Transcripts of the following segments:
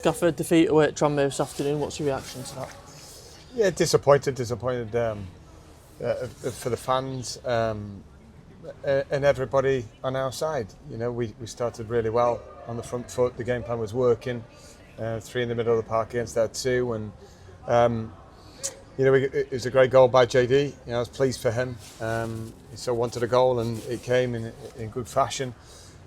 Gaffer, defeat away at Tranmere this afternoon. What's your reaction to that? Yeah, disappointed for the fans and everybody on our side. We started really well on the front foot. The game plan was working. 3 in the middle of the park against our 2, and it was a great goal by JD. I was pleased for him. He so wanted a goal, and it came in good fashion.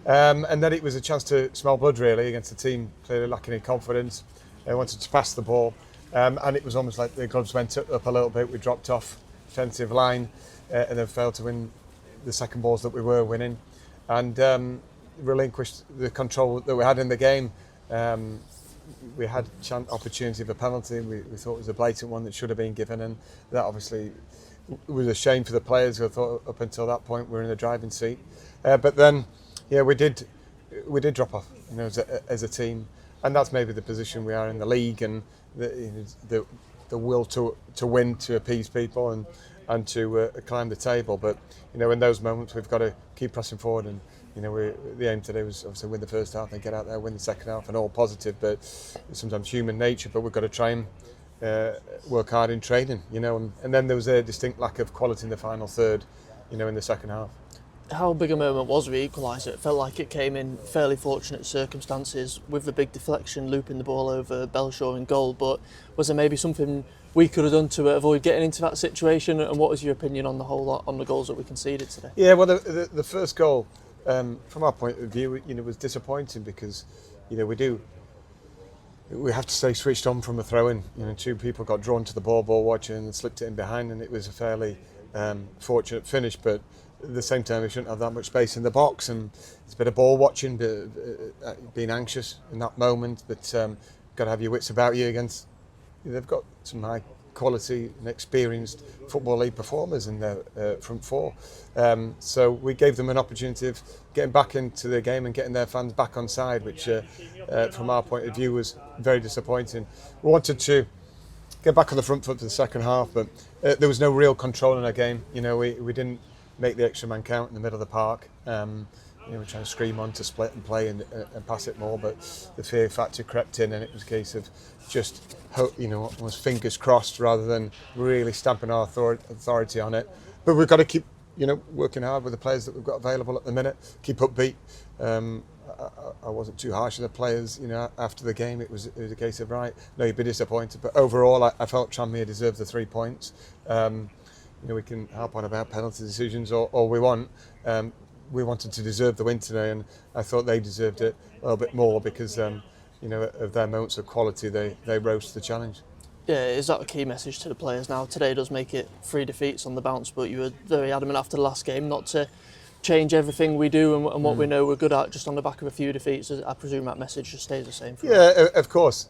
And then it was a chance to smell blood really against a team clearly lacking in confidence. They wanted to pass the ball, and it was almost like the gloves went up a little bit. We dropped off defensive line and then failed to win the second balls that we were winning, and relinquished the control that we had in the game. We had opportunity of a penalty. We thought it was a blatant one that should have been given, and that obviously was a shame for the players who thought up until that point we were in the driving seat. But then, we did drop off, as a team, and that's maybe the position we are in the league, and the will to win, to appease people, and to climb the table. But in those moments we've got to keep pressing forward, and the aim today was obviously win the first half and get out there, win the second half, and all positive. But it's sometimes human nature, but we've got to try and work hard in training, and then there was a distinct lack of quality in the final third, in the second half. How big a moment was the equaliser? It felt like it came in fairly fortunate circumstances with the big deflection, looping the ball over Belshaw in goal, but was there maybe something we could have done to avoid getting into that situation? And what was your opinion on the whole lot, on the goals that we conceded today? Yeah, well, the first goal, from our point of view, was disappointing because, we have to stay switched on from a throw-in. 2 people got drawn to the ball watching and slipped it in behind, and it was a fairly fortunate finish. But at the same time, we shouldn't have that much space in the box, and it's a bit of ball watching, being anxious in that moment. But got to have your wits about you against. They've got some high quality and experienced Football League performers in their front four. So we gave them an opportunity of getting back into the game and getting their fans back on side, which from our point of view was very disappointing. We wanted to get back on the front foot for the second half, but there was no real control in our game. We didn't make the extra man count in the middle of the park. We're trying to scream on to split and play and pass it more, but the fear factor crept in, and it was a case of just hope, almost fingers crossed rather than really stamping our authority on it. But we've got to keep, working hard with the players that we've got available at the minute. Keep upbeat. I wasn't too harsh on the players, after the game. It was a case of, right, no, you'd be disappointed. But overall, I felt Tranmere deserved the 3 points. We can harp on about penalty decisions all we want. We wanted to deserve the win today, and I thought they deserved it a little bit more because, of their moments of quality, they rose to the challenge. Yeah, is that a key message to the players now? Today does make it 3 defeats on the bounce, but you were very adamant after the last game not to change everything we do and what we know we're good at just on the back of a few defeats. I presume that message just stays the same for you. Of course.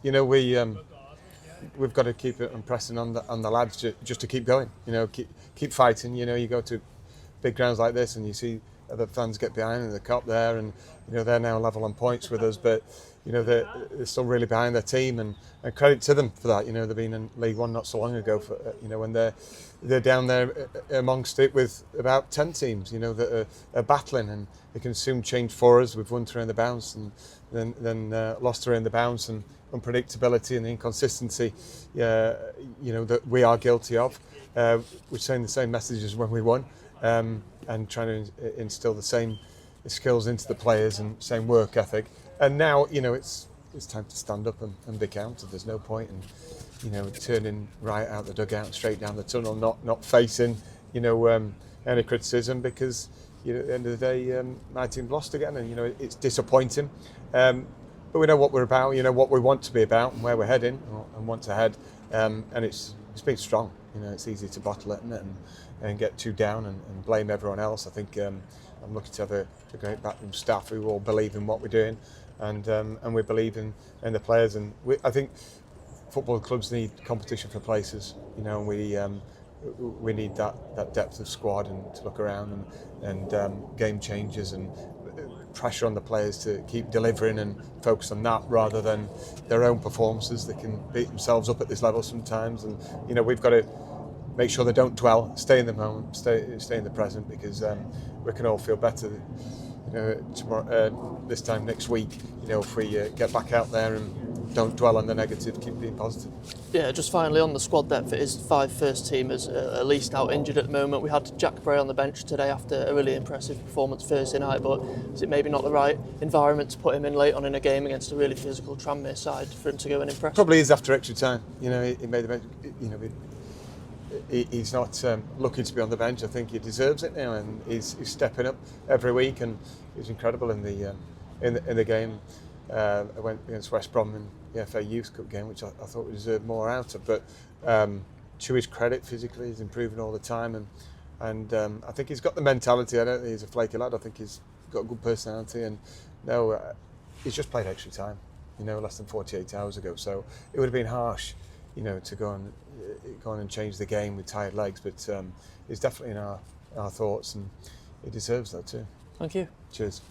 We've got to keep it and pressing on the lads just to keep going. Keep fighting. You go to big grounds like this and you see other fans get behind and the cop there, and they're now level on points with us, but they're still really behind their team, and credit to them for that. They've been in League One not so long ago, for when they're down there amongst it with about 10 teams that are battling, and it can soon change for us. We've won 3 in the bounce and then lost 3 in the bounce, and unpredictability and inconsistency that we are guilty of. We're saying the same messages when we won, and trying to instill the same skills into the players and same work ethic. And now, it's time to stand up and be counted. There's no point in, turning right out the dugout and straight down the tunnel, not facing, any criticism, because, at the end of the day, my team lost again, and, it's disappointing. But we know what we're about, what we want to be about and where we're heading and want to head. And it's been strong. It's easy to bottle it and get too down and blame everyone else. I think I'm lucky to have a great backroom staff who all believe in what we're doing, and we believe in the players. And I think football clubs need competition for places, and we need that depth of squad and to look around and game changers and pressure on the players to keep delivering and focus on that rather than their own performances. They can beat themselves up at this level sometimes, and we've got to make sure they don't dwell, stay in the moment, stay in the present, because we can all feel better tomorrow, this time next week, if we get back out there and don't dwell on the negative, keep being positive. Yeah, just finally on the squad depth, it is 5 first teamers at least out injured at the moment. We had Jack Bray on the bench today after a really impressive performance Thursday night, but is it maybe not the right environment to put him in late on in a game against a really physical Tranmere side for him to go and impress? Probably is after extra time. He made the bench. He's not looking to be on the bench. I think he deserves it now, and he's stepping up every week, and he was incredible in the game. I went against West Brom in the FA Youth Cup game, which I thought we deserved more out of. But to his credit, physically, he's improving all the time, and I think he's got the mentality. I don't think he's a flaky lad. I think he's got a good personality, and he's just played extra time. Less than 48 hours ago. So it would have been harsh, to go on and change the game with tired legs. But he's definitely in our thoughts, and he deserves that too. Thank you. Cheers.